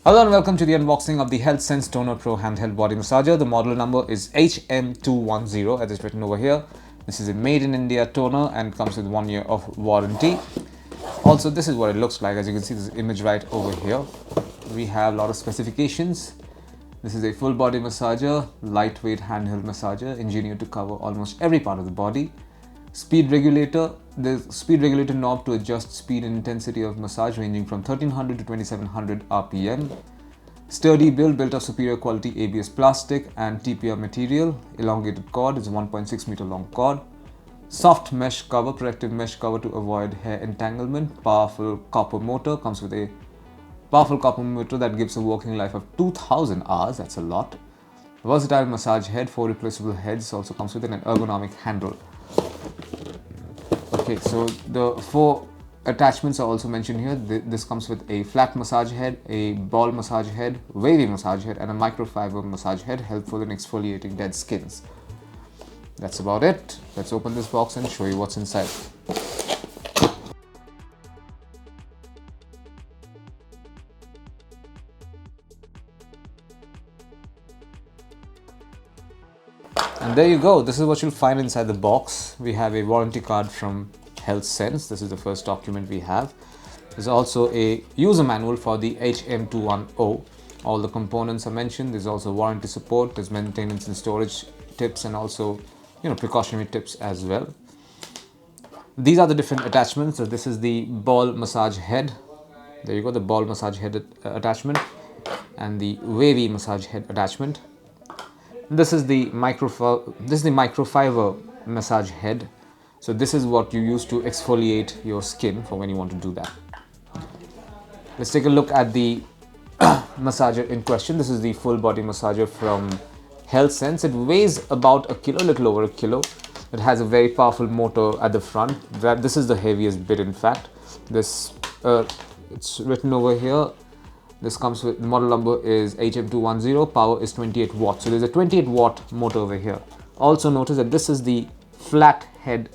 Hello and welcome to the unboxing of the HealthSense Toner Pro Handheld Body Massager. The model number is HM210 as it's written over here. This is a made in India toner and comes with 1 year of warranty. Also, this is what it looks like. As you can see, this image right over here. We have a lot of specifications. This is a full body massager, lightweight handheld massager, engineered to cover almost every part of the body. Speed regulator. The speed regulator knob to adjust speed and intensity of massage ranging from 1300 to 2700 RPM. Sturdy built of superior quality ABS plastic and TPR material. Elongated cord is a 1.6 meter long cord. Soft mesh cover, protective mesh cover to avoid hair entanglement. Powerful copper motor, comes with a powerful copper motor that gives a working life of 2000 hours, that's a lot. Versatile massage head, 4 replaceable heads, also comes with an ergonomic handle. Okay, so the 4 attachments are also mentioned here. This comes with a flat massage head, a ball massage head, wavy massage head, and a microfiber massage head, helpful in exfoliating dead skins. That's about it. Let's open this box and show you what's inside. And there you go. This is what you'll find inside the box. We have a warranty card from HealthSense. This is the first document we have. There's also a user manual for the HM210. All the components are mentioned. There's also warranty support. There's maintenance and storage tips and also, precautionary tips as well. These are the different attachments. So this is the ball massage head. There you go, the ball massage head attachment and the wavy massage head attachment. This is the microfiber massage head. So this is what you use to exfoliate your skin for when you want to do that. Let's take a look at the massager in question. This is the full body massager from HealthSense. It weighs about a kilo, a little over a kilo. It has a very powerful motor at the front. This is the heaviest bit, in fact. This it's written over here. This comes with, the model number is HM210, power is 28 watts. So there's a 28 watt motor over here. Also notice that this is the flat head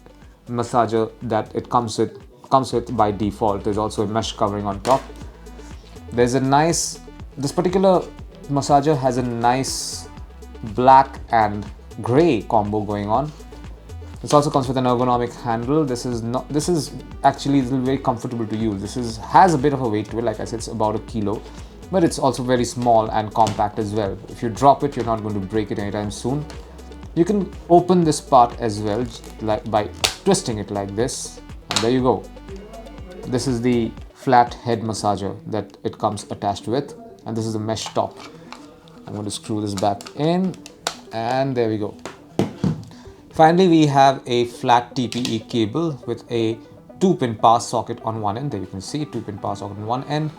massager that it comes with by default. There's also a mesh covering on top. There's a nice, this particular massager has a nice black and gray combo going on. This also comes with an ergonomic handle. This is actually very comfortable to use. This has a bit of a weight to it. Like I said, it's about a kilo, but it's also very small and compact as well. If you drop it, you're not going to break it anytime soon. You can open this part as well, like by twisting it like this, and there you go. This is the flat head massager that it comes attached with, and this is the mesh top. I'm going to screw this back in, and there we go. Finally, we have a flat TPE cable with a 2-pin power socket on one end. There you can see 2-pin power socket on one end.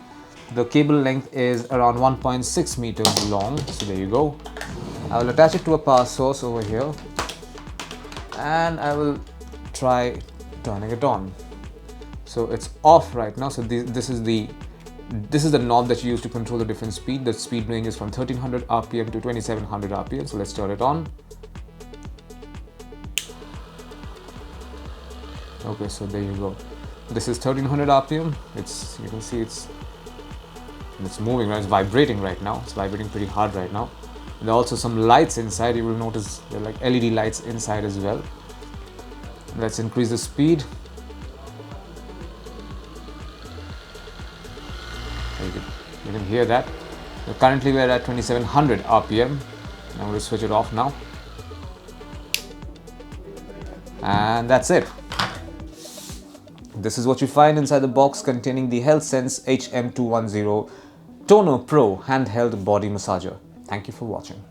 The cable length is around 1.6 meters long. So there you go. I will attach it to a power source over here, and I will try turning it on. So it's off right now. So this is the knob that you use to control the different speed. The speed range is from 1300 RPM to 2700 RPM. So let's turn it on. Okay, so there you go. This is 1300 RPM. You can see it's moving, right? It's vibrating right now. It's vibrating pretty hard right now. And there are also some lights inside. You will notice there are like LED lights inside as well. Let's increase the speed. You can hear that. Currently we're at 2700 RPM. I'm going to switch it off now. And that's it. This is what you find inside the box containing the HealthSense HM210 Toner Pro Handheld Body Massager. Thank you for watching.